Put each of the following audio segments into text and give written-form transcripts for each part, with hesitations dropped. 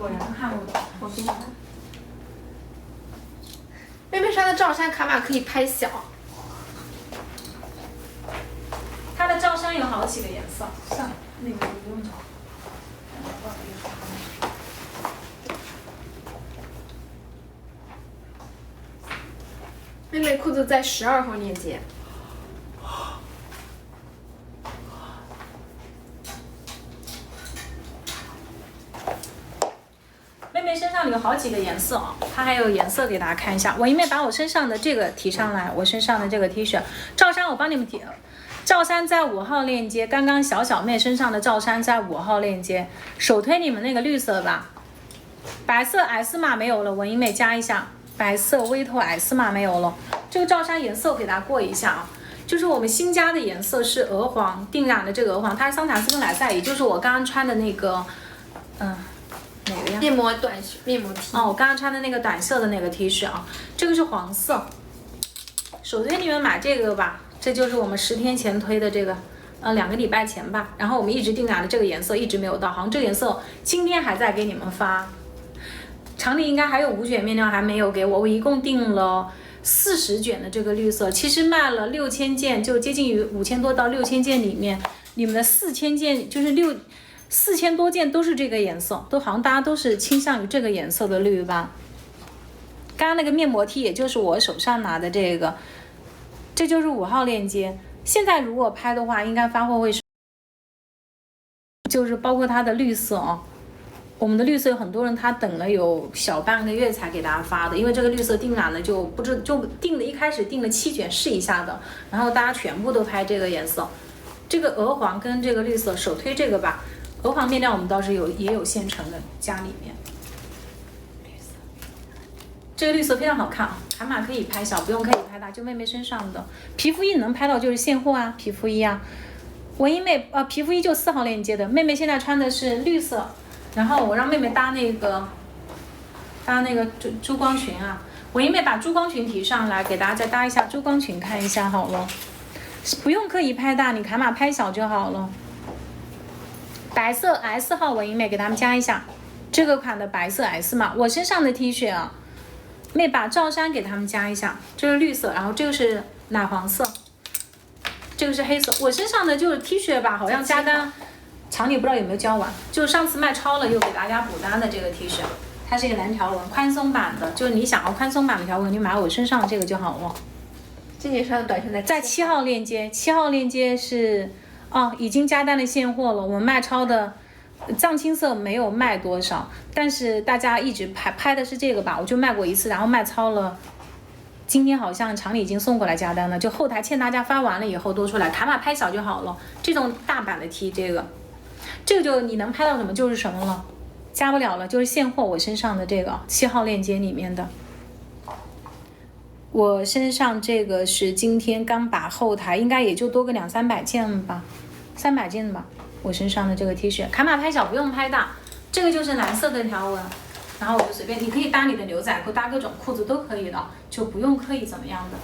果然看不懂。我给你看。妹妹穿的罩衫卡码可以拍小。它的罩衫有好几个颜色，算了，那个不用找。妹妹裤子在12号链接。妹妹身上有好几个颜色啊，它还有颜色给大家看一下。我因为把我身上的这个提上来，我身上的这个 T 恤罩衫我帮你们提，罩衫在5号链接，刚刚小妹身上的罩衫在5号链接，首推你们那个绿色吧，白色 S 码没有了，文英妹加一下，白色微透 S 码没有了，这个罩衫颜色我给大家过一下啊。就是我们新加的颜色是鹅黄，定染的这个鹅黄，它是桑塔斯跟莱赛，也就是我刚刚穿的那个，哪个呀？面膜短袖，面膜 T。哦，我刚刚穿的那个短袖的那个 T 恤啊，这个是黄色。首推你们买这个吧，这就是我们10天前推的这个，2个礼拜前吧。然后我们一直定染的这个颜色一直没有到，好像这个颜色今天还在给你们发。厂里应该还有5卷面料还没有给我，我一共订了40卷的这个绿色，其实卖了6000件，就接近于5000多到6000件里面，你们的4000件就是4000多件都是这个颜色，都好像大家都是倾向于这个颜色的绿吧。刚刚那个面膜 T 也就是我手上拿的这个，这就是5号链接。现在如果拍的话，应该发货会是，就是包括它的绿色啊。我们的绿色有很多人他等了有小半个月才给大家发的，因为这个绿色定染了就定的一开始定了7卷试一下的，然后大家全部都拍这个颜色，这个鹅黄跟这个绿色首推这个吧。鹅黄面料我们倒是也有现成的，家里面。这个绿色非常好看啊，海码可以拍小，不用可以拍大，就妹妹身上的皮肤衣能拍到就是现货啊，皮肤衣啊。文英妹皮肤衣就4号链接的，妹妹现在穿的是绿色，然后我让妹妹搭那个珠光裙啊，文英妹把珠光裙提上来，给大家再搭一下珠光裙看一下好了，不用刻意拍大，你卡码拍小就好了。白色 S 号文英妹给他们加一下，这个款的白色 S 码，我身上的 T 恤啊，妹把罩衫给他们加一下，这是绿色，然后这个是奶黄色，这个是黑色。我身上的就是 T 恤吧，好像加单厂里不知道有没有交完，就是上次卖超了又给大家补单的这个 T 恤，它是一个蓝条纹宽松版的，就是你想要宽松版的条纹，你买我身上这个就好了。今年穿的短袖在7号链接，7号链接是。已经加单的现货了，我们卖超的藏青色没有卖多少，但是大家一直拍的是这个吧，我就卖过一次，然后卖超了。今天好像厂里已经送过来加单了，就后台欠大家发完了以后多出来，卡码拍小就好了。这种大版的 T 这个就你能拍到什么就是什么了，加不了了，就是现货我身上的这个7号链接里面的。我身上这个是今天刚把后台应该也就多个200-300件吧，300件吧。我身上的这个 T 恤，卡码拍小不用拍大，这个就是蓝色的条纹，然后我就随便，你可以搭你的牛仔裤，搭各种裤子都可以的，就不用刻意怎么样的。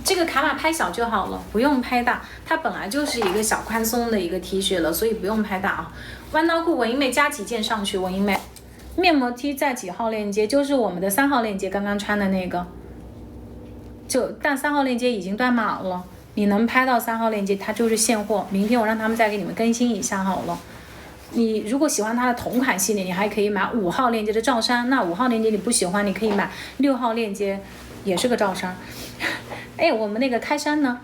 这个卡码拍小就好了，不用拍大，它本来就是一个小宽松的一个 T 恤了，所以不用拍大啊。弯刀裤文英妹加几件上去，文英妹。面膜 T 在几号链接？就是我们的3号链接刚刚穿的那个。但3号链接已经断码了，你能拍到3号链接，它就是现货。明天我让他们再给你们更新一下好了。你如果喜欢它的同款系列，你还可以买5号链接的罩衫。那5号链接你不喜欢，你可以买6号链接，也是个罩衫。哎，我们那个开衫呢？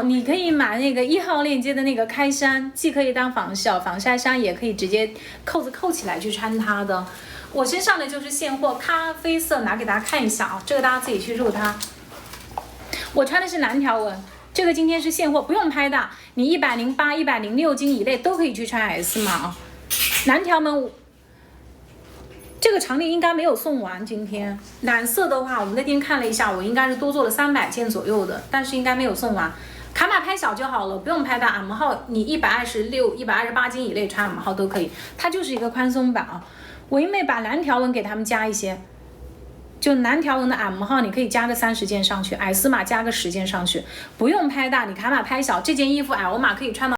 你可以买那个1号链接的那个开衫，既可以当防晒衫，也可以直接扣子扣起来去穿它的。我身上的就是现货咖啡色，拿给大家看一下啊，这个大家自己去入它。我穿的是蓝条纹，这个今天是现货，不用拍大，你108、106斤以内都可以去穿 S 码啊。蓝条纹，这个厂里应该没有送完，今天蓝色的话，我们那天看了一下，我应该是多做了300件左右的，但是应该没有送完。卡码拍小就好了，不用拍大。M 号你126、128斤以内穿 M 号都可以，它就是一个宽松版啊。我因为把蓝条纹给他们加一些，就蓝条纹的 M 号你可以加个30件上去， S 码加个10件上去，不用拍大，你卡码拍小，这件衣服 L 码可以穿到